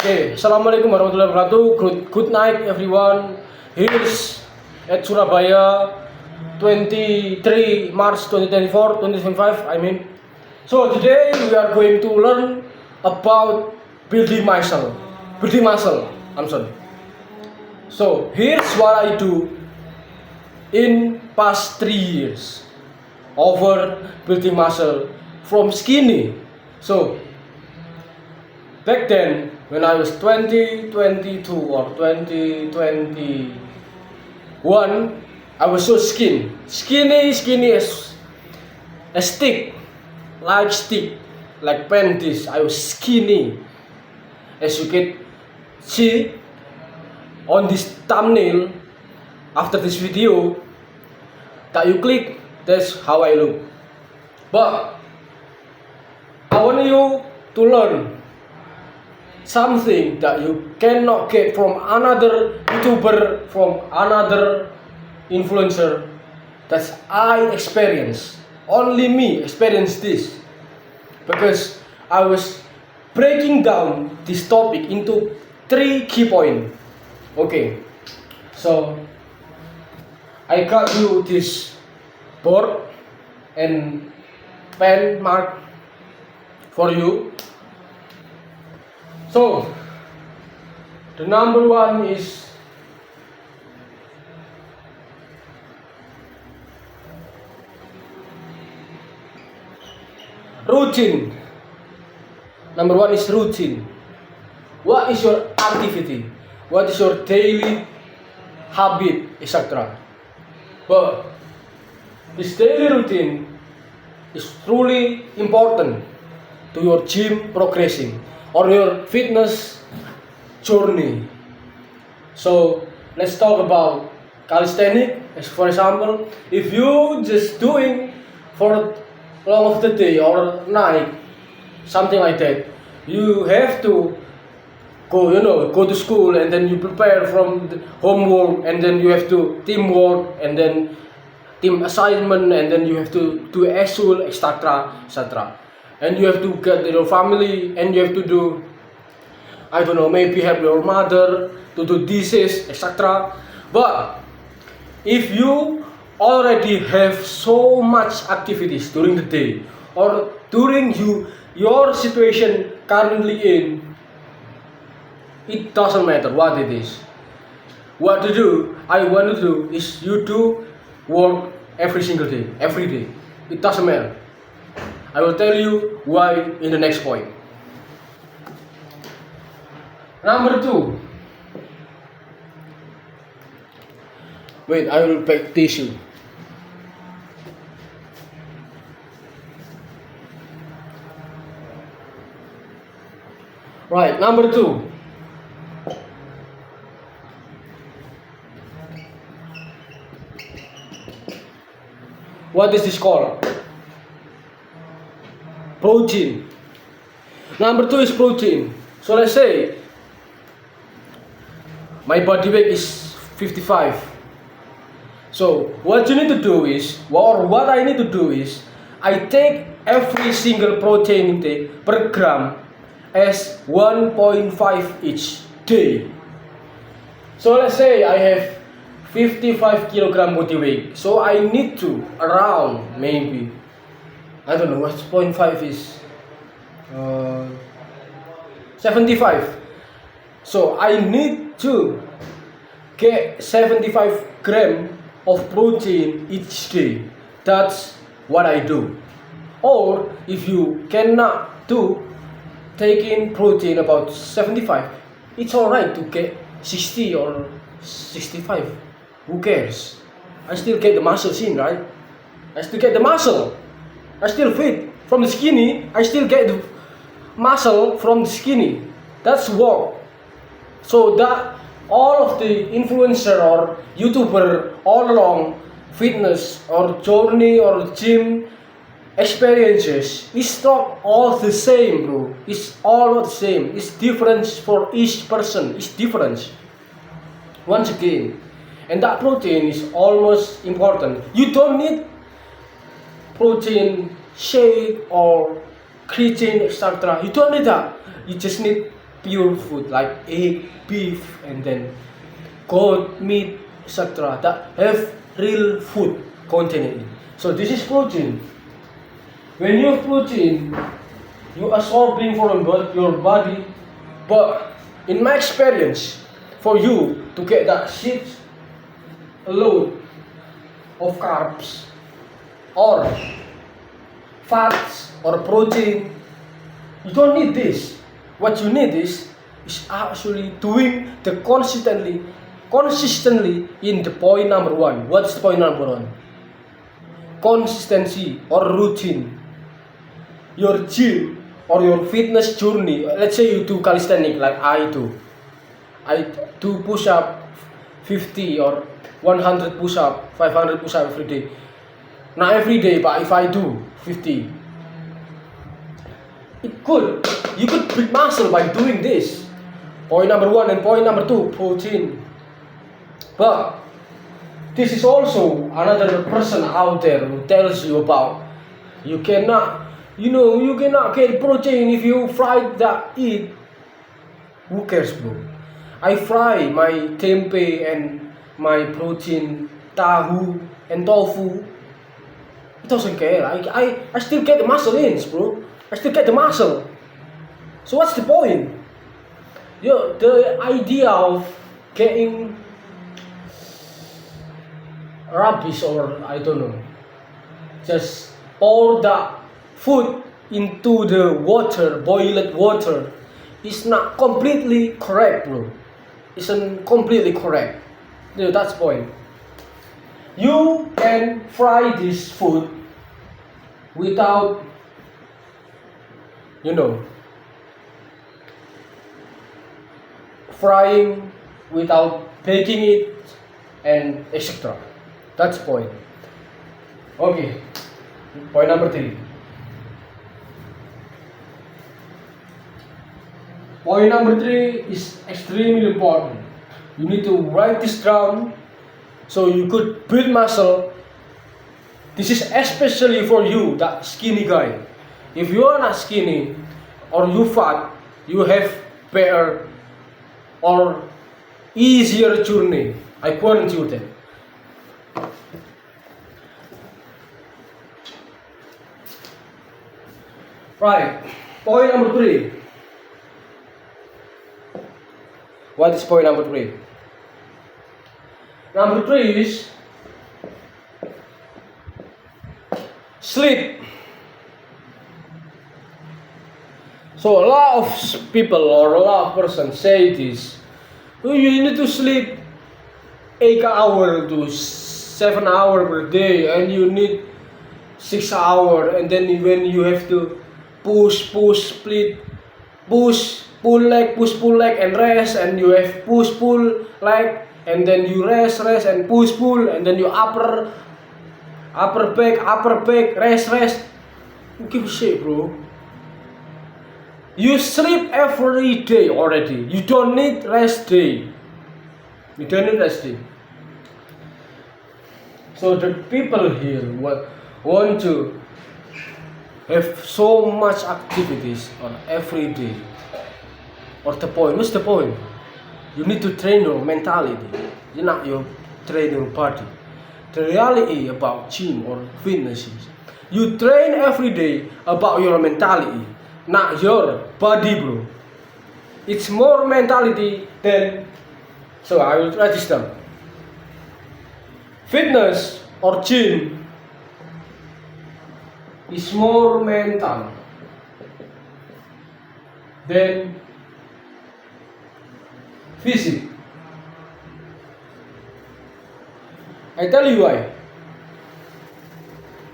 Okay, Assalamualaikum warahmatullahi wabarakatuh. Good night everyone. Here's at Surabaya, 23 March 2024, 2025. I mean. So today we are going to learn about building muscle. Building muscle. I'm sorry. So here's what I do in past 3 years over building muscle from skinny. So back then, when I was 2022 or 2021, I was so skinny as a stick, like panties. I was skinny, as you can see on this thumbnail. After this video that you click, that's how I look. But I want you to learn something that you cannot get from another YouTuber, from another influencer. That I experienced. Only me experienced this, because I was breaking down this topic into 3 key points. Okay, so I got you this board and pen mark for you. So the number 1 is routine. Number 1 is routine. What is your activity? What is your daily habit, etc. But this daily routine is truly important to your gym progressing or your fitness journey. So let's talk about calisthenics. As for example, if you just doing for long of the day or night, something like that, you have to go to school, and then you prepare from the homework, and then you have to teamwork, and then team assignment, and then you have to do school, etc., etc. And you have to get your family, and you have to do, I don't know, maybe help your mother to do dishes, etc. But if you already have so much activities during the day, or during your situation currently in, it doesn't matter what it is. What to do, I want to do is you do work every single day, every day. It doesn't matter. I will tell you why in the next point. Number 2. Wait, I will pack tissue. Right, number 2. What is this called? Protein. Number 2 is protein. So let's say my body weight is 55. So what you need to do is, or what I need to do is, I take every single protein intake per gram as 1.5 each day. So let's say I have 55 kilogram body weight. So I need to around maybe, I don't know what 0.5 is, 75. So I need to get 75 gram of protein each day. That's what I do. Or if you cannot do taking protein about 75, it's alright to get 60 or 65. Who cares? I still get the muscles in, right? I still get the muscle. I still fit. From the skinny, I still get the muscle from the skinny. That's work. So that all of the influencer or YouTuber all along fitness or journey or gym experiences is not all the same, bro. It's all not the same. It's different for each person. It's different. Once again, and that protein is almost important. You don't need protein shake or creatine, etc. You don't need that. You just need pure food like egg, beef, and then goat meat, etc. that have real food containing it. So this is protein. When you have protein, you absorbing from your body. But in my experience, for you to get that shit load of carbs or fats or protein, you don't need this. What you need is actually doing the consistently in the point number one. What's the point number one? Consistency or routine. Your gym or your fitness journey. Let's say you do calisthenics like I do. I do push up 50 or 100 push up, 500 push up every day. Not every day, but if I do 50, you could build muscle by doing this. Point number one and point number two, protein. But this is also another person out there who tells you about you cannot get protein if you fry that eat. Who cares, bro? I fry my tempeh and my protein, tahu and tofu. It doesn't care. I still get the muscle in, bro. I still get the muscle. So what's the point? The idea of getting rubbish, or I don't know, just pour the food into the water, boiled water, is not completely correct, bro. Isn't completely correct. That's the point. You can fry this food without, frying, without baking it, and etc. That's the point. Okay, point number 3. Point number 3 is extremely important. You need to write this down so you could build muscle. This is especially for you, that skinny guy. If you are not skinny or you fat, you have better or easier journey. I guarantee you that. Right, point number 3. What is point number 3? Number 3 is sleep. So a lot of people or a lot of persons say this. Oh, you need to sleep 8 hours to 7 hours per day, and you need 6 hours, and then when you have to push, split, push, pull leg, and rest, and you have push, pull leg, and then you rest, and push, pull, and then you upper back, rest. Who gives a shit, bro? You sleep every day already. You don't need rest day. So the people here want to have so much activities on every day. What's the point? You need to train your mentality, not your train your body. The reality about gym or fitness is you train every day about your mentality, not your body, bro. It's more mentality than. So I will write this down. Fitness or gym is more mental than physics. I tell you why.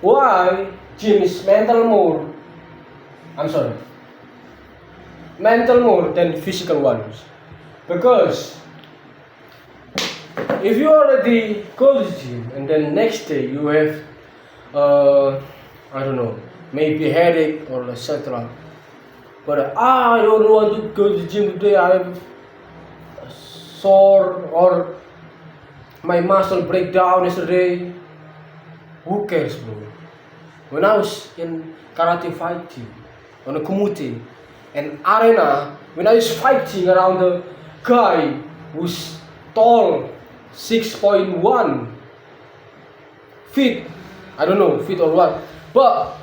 Why gym is mental more than physical ones. Because if you already go to the gym and then next day you have I don't know, maybe headache or etc. But I don't want to go to the gym today, I'm sore or my muscle breakdown yesterday. Who cares, bro? When I was in karate fighting on a kumite and arena when I was fighting around a guy who's tall 6.1 feet, I don't know feet or what, but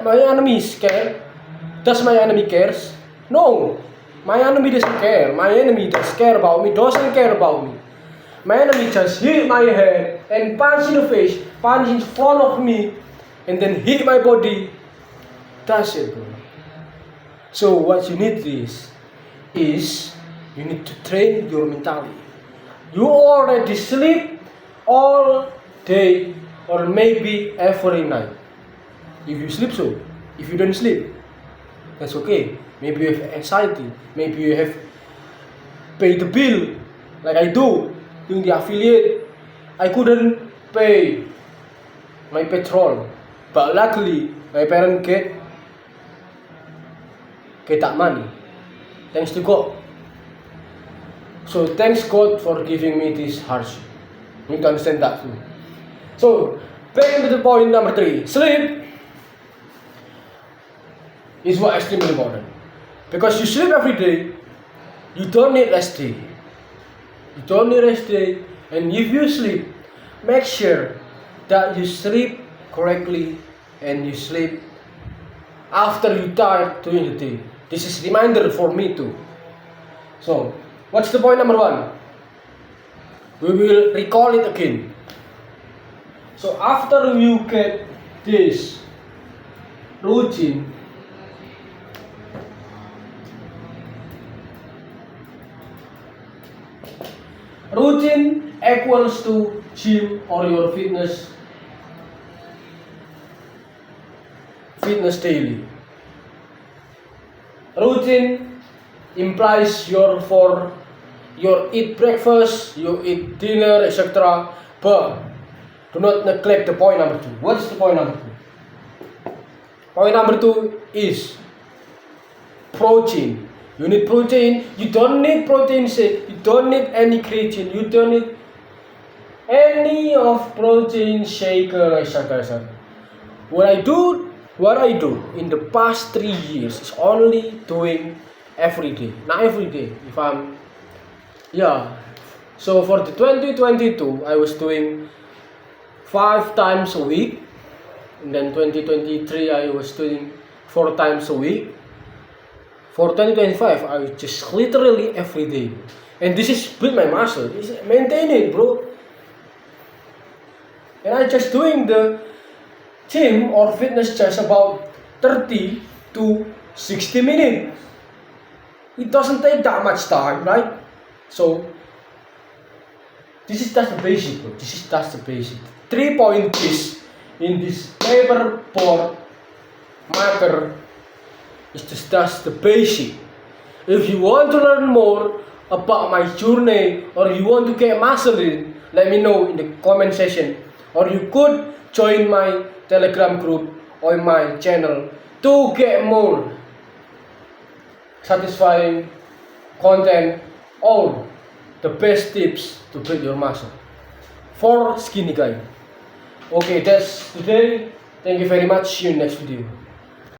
my enemies care? Does my enemy cares? No, my enemy doesn't care. My enemy doesn't care about me. My enemy just hit my head and punch in the face, punch in front of me, and then hit my body. That's it, bro. So what you need is you need to train your mentality. You already sleep all day or maybe every night. If you sleep so, if you don't sleep, that's okay. Maybe you have anxiety, maybe you have pay the bill like I do doing the affiliate. I couldn't pay my petrol, but luckily my parents get that money, thanks to God. So thanks God for giving me this hardship. You need to understand that too. So back into the point number 3. Sleep is what extremely important. Because you sleep every day, you don't need rest day. And if you sleep, make sure that you sleep correctly and you sleep after you tired during the day. This is reminder for me too. So, what's the point number 1? We will recall it again. So after you get this routine, equals to gym or your fitness daily. Routine implies your eat breakfast, you eat dinner, etc. But do not neglect the point number 2. What is the point number 2? Point number 2 is protein. You need protein. You don't need protein shake. You don't need any creatine. You don't need any of protein shaker, etc. What I do in the past 3 years is only doing every day. Not every day. So for the 2022, I was doing 5 times a week. And then 2023, I was doing 4 times a week. For 2025, I just literally every day. And this is build my muscle. This is maintain it, bro. And I just doing the gym or fitness just about 30 to 60 minutes. It doesn't take that much time, right? So this is just the basic, bro. This is just the basic. 3-point quiz in this paper board marker is just the basic. If you want to learn more about my journey or you want to get muscle in, let me know in the comment section. Or you could join my Telegram group or my channel to get more satisfying content or the best tips to build your muscle for skinny guy. Okay, that's today. Thank you very much. See you in next video.